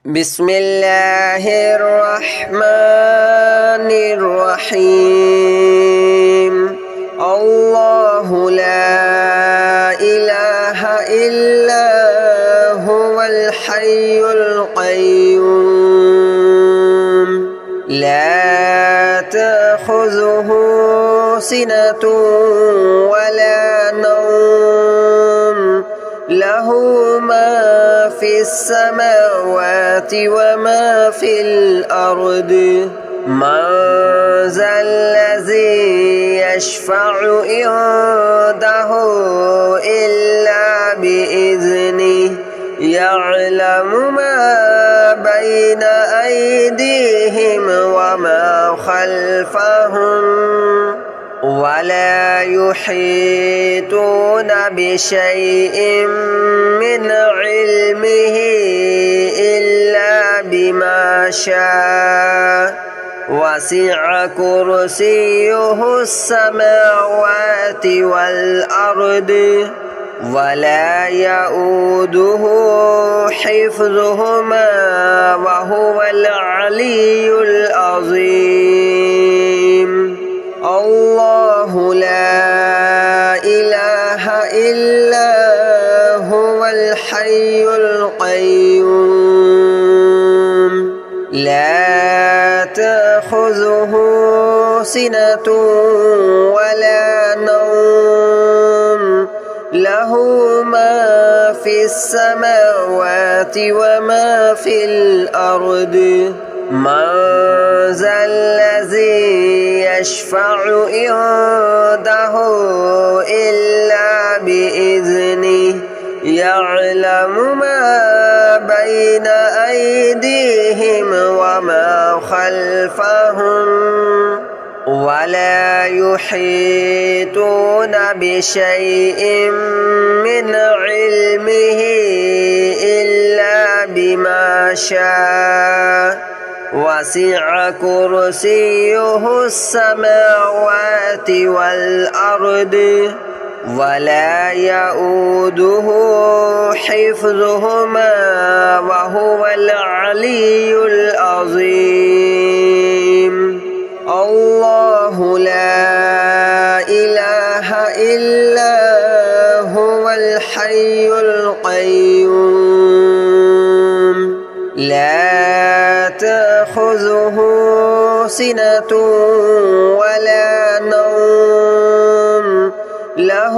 بسم الله الرحمن الرحيم الله لا إله إلا هو الحي القيوم لا تأخذه سنة ولا نوم له ما في السماوات وما في الأرض من ذا الذي يشفع عنده إلا بإذنه يعلم ما بين أيديهم وما خلفهم ولا يحيطون بشيء من علمه إلا بما شاء وسع كرسيه السماوات والأرض ولا يؤوده حفظهما وهو العلي العظيم الله لا إله إلا هو الحي القيوم لا تأخذه سنة ولا نوم له ما في السماوات وما في الأرض من ذا الذي يشفع عنده إلا بإذنه يعلم ما بين أيديهم وما خلفهم ولا يحيطون بشيء من علمه إلا بما شاء وسع كرسيه السماوات والأرض ولا يؤوده حفظهما وهو العلي العظيم الله لا إله إلا هو الحي القيوم لا تأخذه سنة ولا نوم له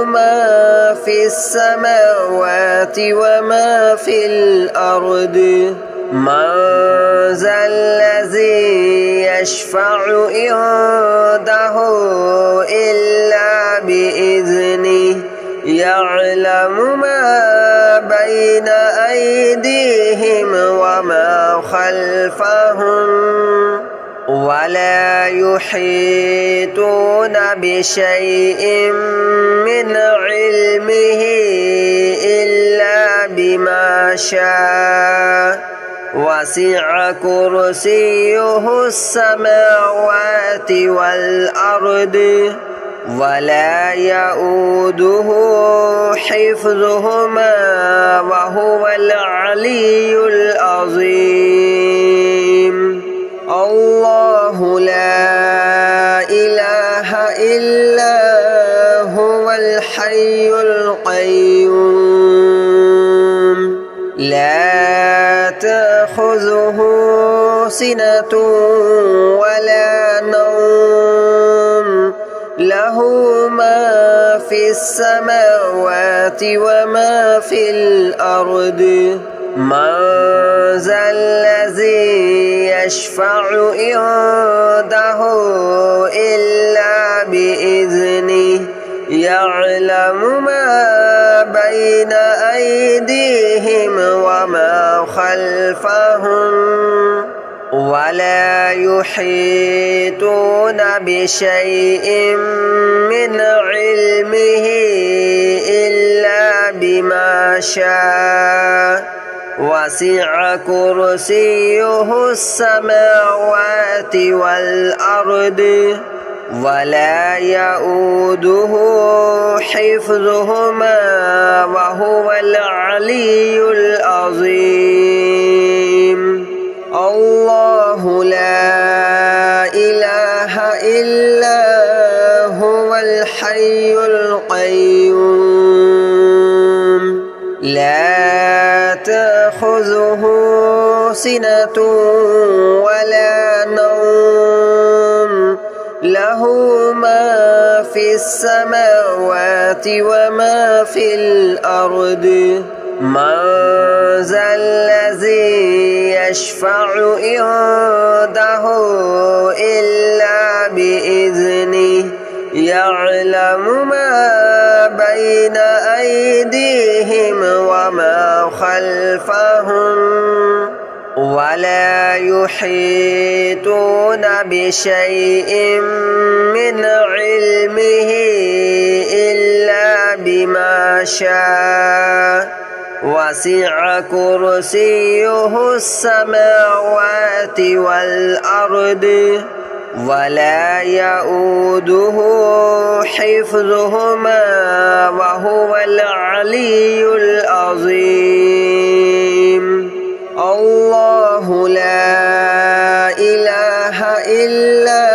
ما في السماوات وما في الأرض من ذا الذي يشفع عنده إلا بإذنه يعلم ما بين أيديهم وما خلفهم ولا يحيطون بشيء من علمه إلا بما شاء وسع كرسيه السماوات والأرض ولا يؤوده حفظهما وهو العلي العظيم الله لا إله إلا هو الحي القيوم لا تأخذه سنة ولا نوم له ما في السماوات وما في الأرض من ذا الذي يشفع عنده إلا بإذنه يعلم ما بين أيديهم وما خلفهم ولا يحيطون بشيء من علمه إلا بما شاء وسع كرسيه السماوات والأرض ولا يؤوده حفظهما وهو العلي العظيم. تأخذه سنة ولا نوم له ما في السماوات وما في الأرض من ذا الذي يشفع عنده إلا بإذنه يعلم ما بين أيديهم وما خلفهم ولا يحيطون بشيء من علمه إلا بما شاء وسع كرسيه السماوات والأرض ولا يؤوده حفظهما وهو العلي العظيم الله لا إله إلا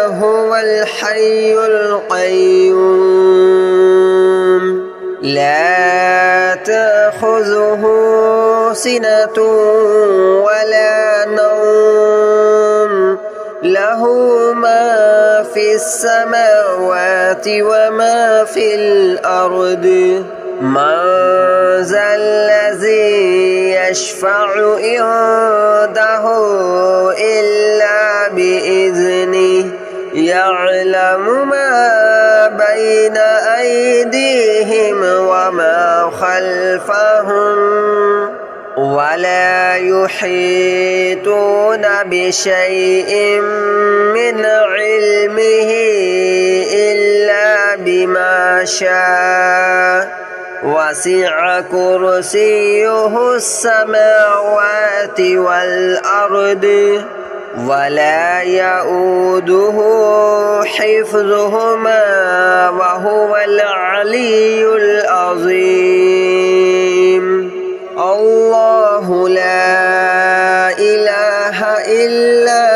هو الحي القيوم لا تأخذه سنة ولا نوم له ما في السماوات وما في الأرض من ذا الذي يشفع عنده إلا بإذنه يعلم ما بين أيديهم وما خلفهم ولا يحيطون بشيء من علمه إلا بما شاء وسع كرسيه السماوات والأرض ولا يؤوده حفظهما وهو العلي العظيم الله لا إله إلا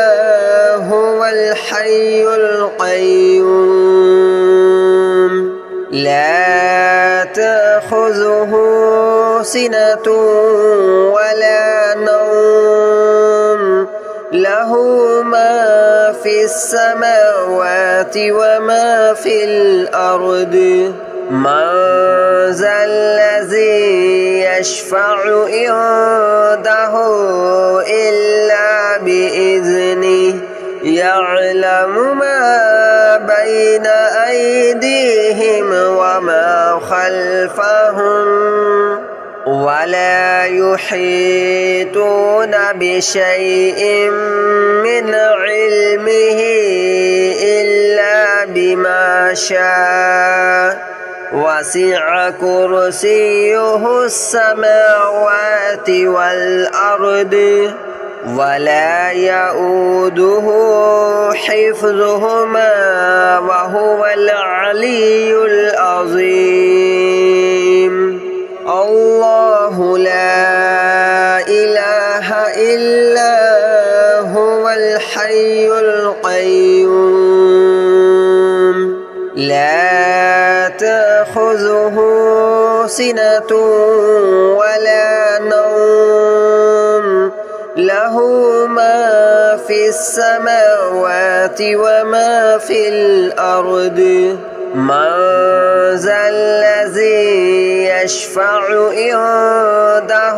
هو الحي القيوم لا تأخذه سنة ولا نوم له ما في السماوات وما في الأرض من ذا الذي يشفع عنده إلا بإذنه يعلم ما بين أيديهم وما خلفهم ولا يحيطون بشيء من علمه إلا بما شاء وسع كرسيه السماوات والأرض ولا يؤوده حفظهما وهو العلي العظيم الله لا إله إلا هو الحي القيوم لا تأخذه سنة ولا نوم له ما في السماوات وما في الأرض من ذا الذي يشفع عنده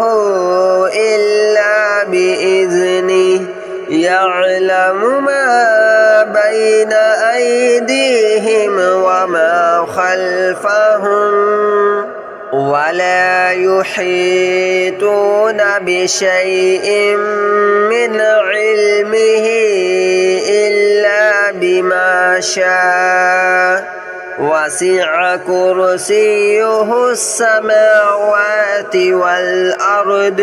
إلا بإذنه يعلم ما بين أيديهم وما خلفهم ولا يحيطون بشيء من علمه إلا بما شاء وسع كرسيه السماوات والأرض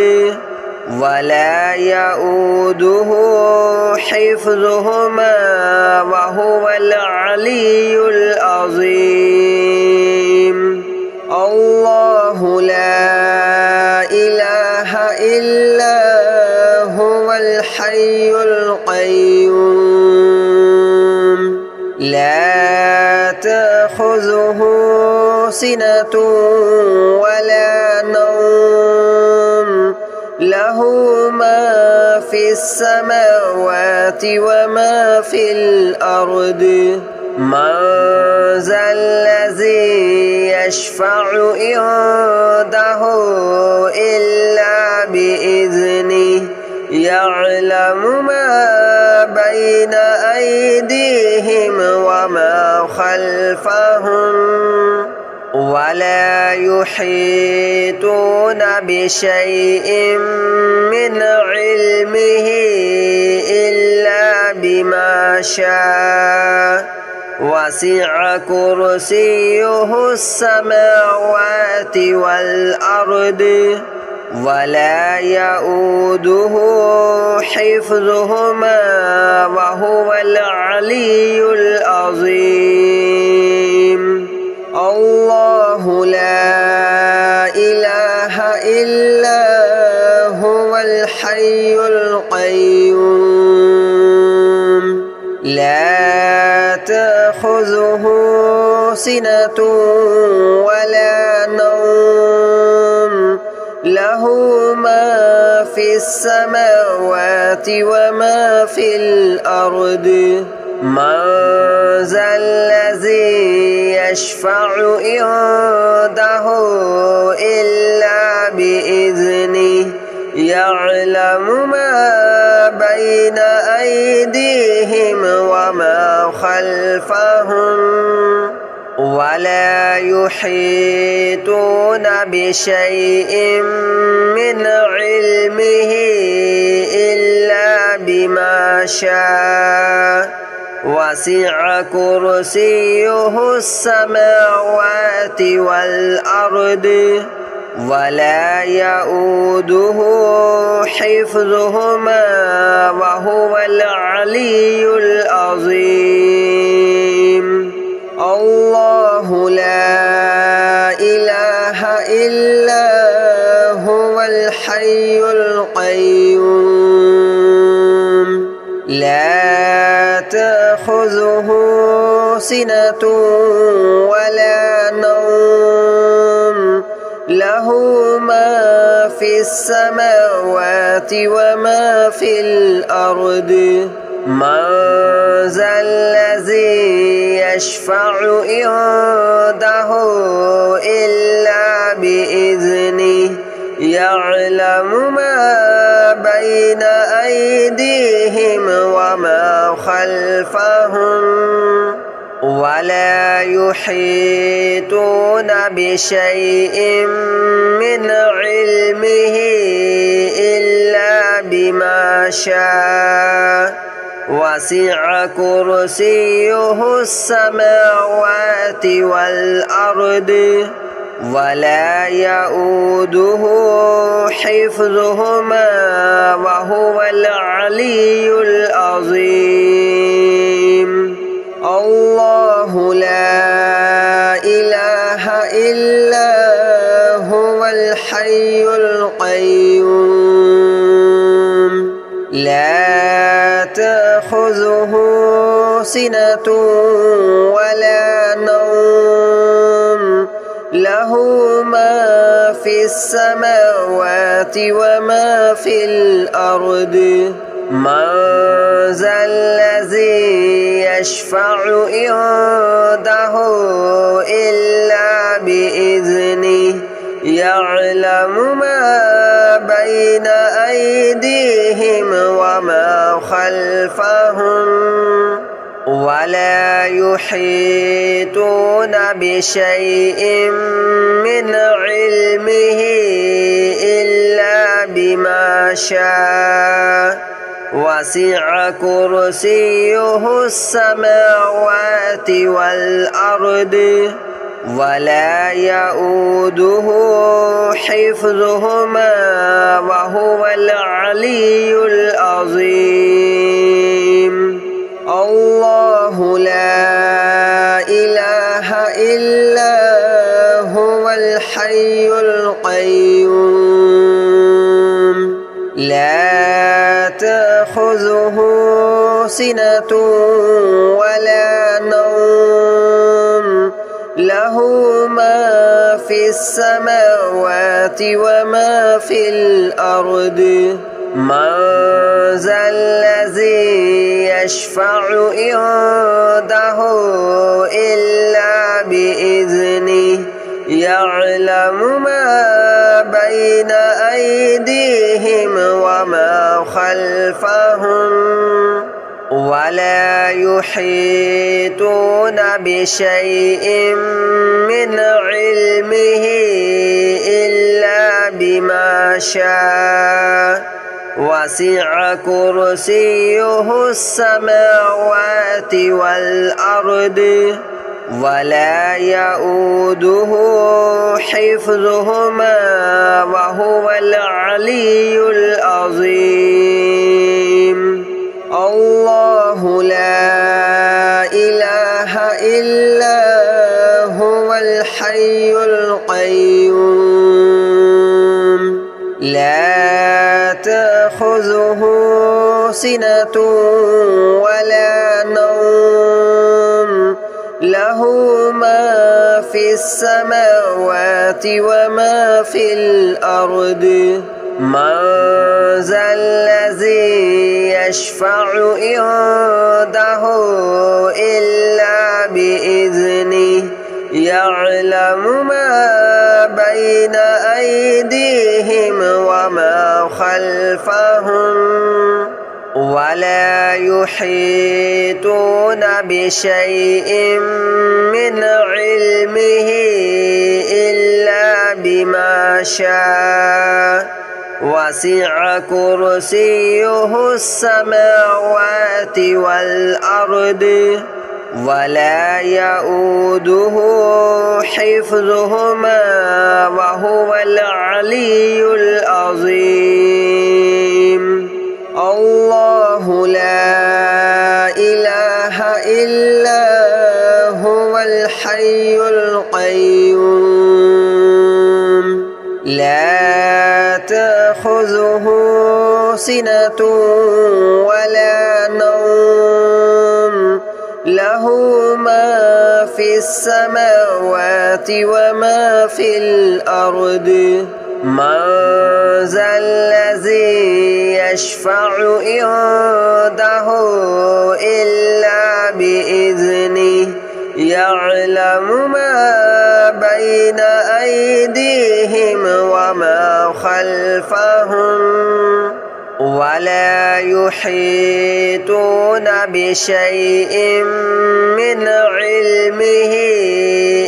ولا يؤوده حفظهما وهو العلي العظيم الله لا إله إلا هو الحي القيوم لا تأخذه سنة ولا نوم له له ما في السماوات وما في الأرض من ذا الذي يشفع عنده إلا بإذنه يعلم ما بين أيديهم وما خلفهم ولا يحيطون بشيء من علمه إلا بما شاء وسع كرسيه السماوات والأرض ولا يؤوده حفظهما وهو العلي العظيم الله لا إله إلا هو الحي القيوم لا تأخذه سنة ولا نوم له ما في السماوات وما في الأرض من ذا الذي يشفع عنده إلا بإذنه يعلم ما بين أيديهم وما خلفهم ولا يحيطون بشيء من علمه إلا بما شاء وسع كرسيه السماوات والأرض ولا يؤوده حفظهما وهو العلي العظيم الله لا إله إلا هو الحي القيوم لا تأخذه سنة ولا نوم له ما في السماوات وما في الأرض من ذا الذي يشفع عنده إلا بإذنه يعلم ما بين أيديهم وما خلفهم ولا يحيطون بشيء من علمه إلا بما شاء وسع كرسيه السماوات والأرض ولا يؤوده حفظهما وهو العلي العظيم الله لا إله إلا هو الحي القيوم لا تأخذه سنة ولا نوم له ما في السماوات وما في الأرض من ذا الذي يشفع عنده إلا بإذنه يعلم ما بين أيديهم وما خلفهم ولا يحيطون بشيء من علمه إلا بما شاء وسع كرسيه السماوات والأرض ولا يؤوده حفظهما وهو العلي العظيم الله لا إله إلا هو الحي القيوم لا تأخذه سنة ولا نوم له له ما في السماوات وما في الأرض من ذا الذي يشفع عنده إلا بإذنه يعلم ما بين أيديهم وما خلفهم ولا يحيطون بشيء من علمه إلا بما شاء وسع كرسيه السماوات والأرض ولا يؤوده حفظهما وهو العلي العظيم الله لا إله إلا هو الحي القيوم لا تأخذه سنة ولا نوم له ما في السماوات وما في الأرض من ذا الذي يشفع عنده إلا بإذنه يعلم ما بين أيديهم وما خلفهم ولا يحيطون بشيء من علمه إلا بما شاء وسع كرسيه السماوات والأرض ولا يؤوده حفظهما وهو العلي العظيم الله لا إله إلا هو الحي القيوم لا تأخذه سنة ولا نوم له ما في السماوات وما في الأرض من ذا الذي يشفع عنده إلا بإذنه يعلم ما بين أيديهم وما خلفهم ولا يحيطون بشيء من علمه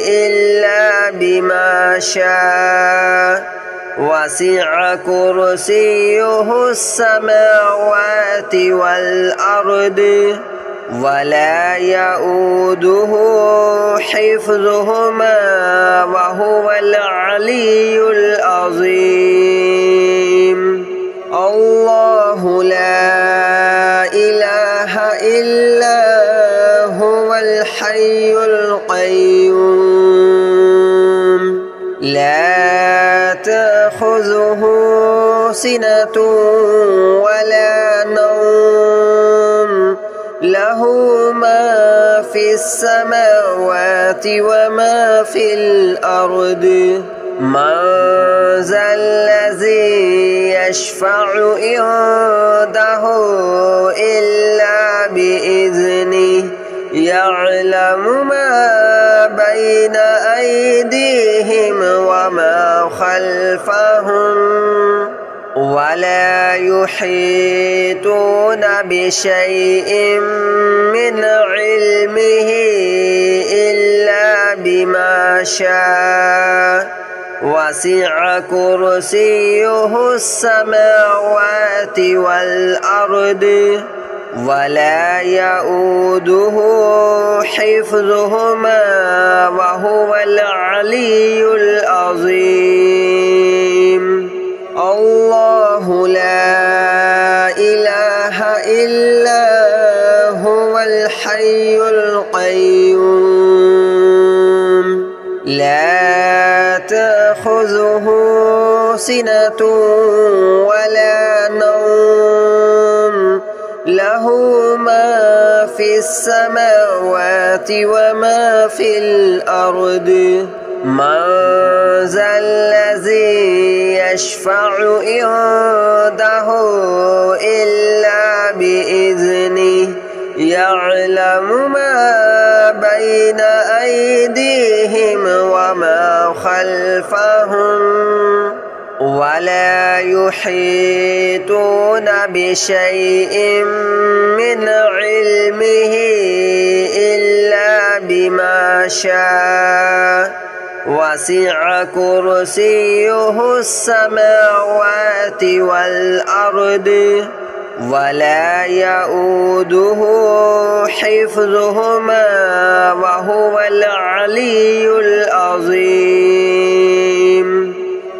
إلا بما شاء وسع كرسيه السماوات والأرض ولا يؤوده حفظهما وهو العلي العظيم الله لا إله إلا هو الحي القيوم لا تأخذه سنة ولا نوم له ما في السماوات وما في الأرض من ذا الذي يشفع عنده إلا بإذنه يعلم ما بين أيديهم وما خلفهم ولا يحيطون بشيء من علمه إلا بما شاء وسع كرسيه السماوات والأرض ولا يؤوده حفظهما وهو العلي العظيم الله لا إله إلا هو الحي القيوم لا تأخذه سنة ولا نوم له ما في السماوات وما في الأرض من ذا الذي يشفع عنده إلا بإذنه يعلم ما بين أيديهم وما خلفهم ولا يحيطون بشيء من علمه إلا بما شاء وسع كرسيه السماوات والأرض ولا يؤوده حفظهما وهو العلي العظيم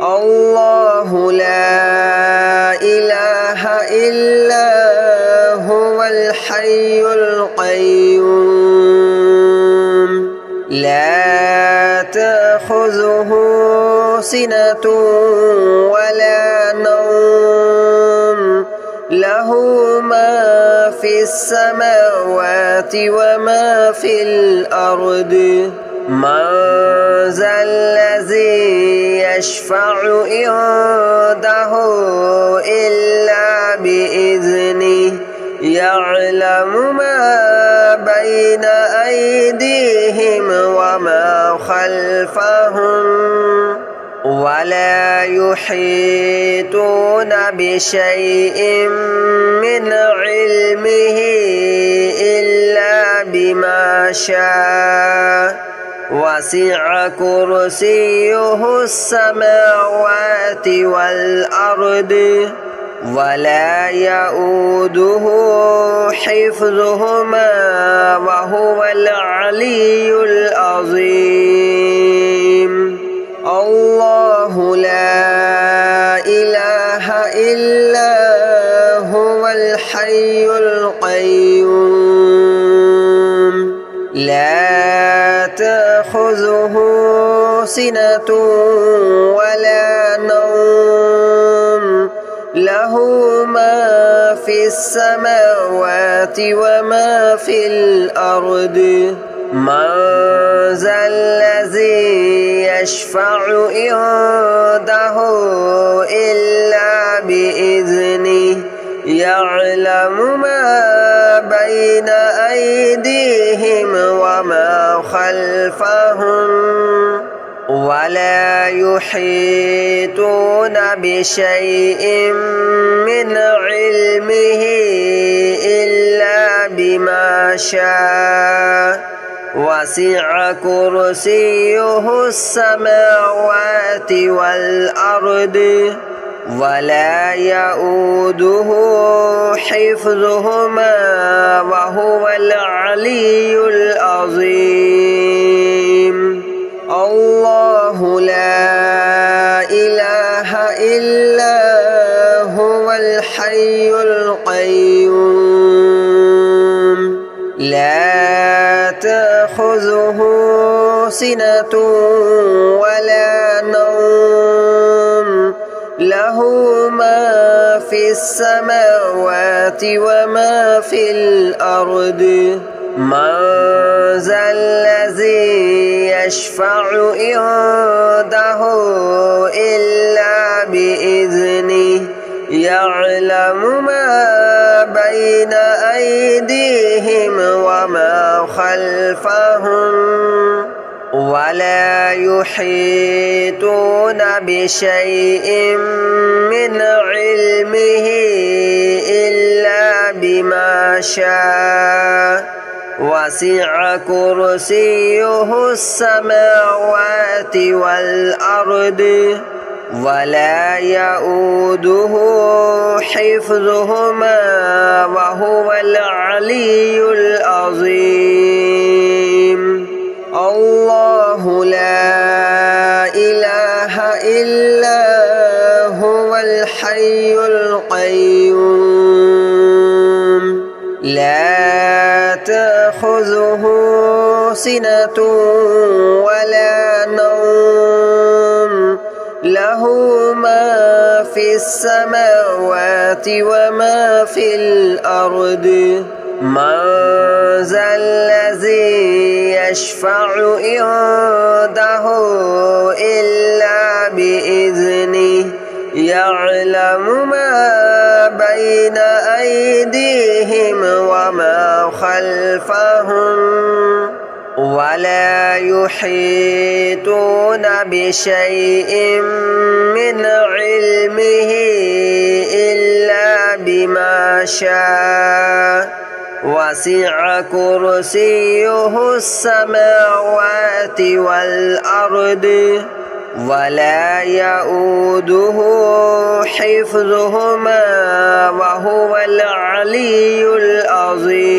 الله لا إله إلا هو الحي القيوم لا تأخذه سنة ولا نوم له ما في السماوات وما في الأرض من ذا الذي يشفع عنده إلا بإذنه يعلم ما بين أيديهم وما خلفهم ولا يحيطون بشيء من علمه إلا بما شاء وسع كرسيه السماوات والأرض ولا يؤوده حفظهما وهو العلي العظيم الله لا إله إلا هو الحي القيوم لا تأخذه سنة ولا نوم له ما في السماوات وما في الأرض من ذا الذي يشفع عنده إلا بإذنه يعلم ما بين أيديهم وما خلفهم ولا يحيطون بشيء من علمه إلا بما شاء وسع كرسيه السماوات والأرض ولا يؤوده حفظهما وهو العلي العظيم الله لا إله إلا هو الحي القيوم لا تأخذه سنة ولا نوم له ما في السماوات وما في الأرض من ذا الذي يشفع عنده إلا بإذنه يعلم ما بين أيديهم وما خلفهم ولا يحيطون بشيء من علمه إلا بما شاء وسع كرسيه السماوات والأرض ولا يؤوده حفظهما وهو العلي العظيم الله لا إله إلا هو الحي القيوم لا تأخذه سنة ولا نوم له ما في السماوات وما في الأرض من ذا الذي يشفع عنده إلا بإذنه يعلم ما بين أيديهم وما خلفهم ولا يحيطون بشيء من علمه إلا بما شاء وسع كرسيه السماوات والأرض ولا يؤوده حفظهما وهو العلي العظيم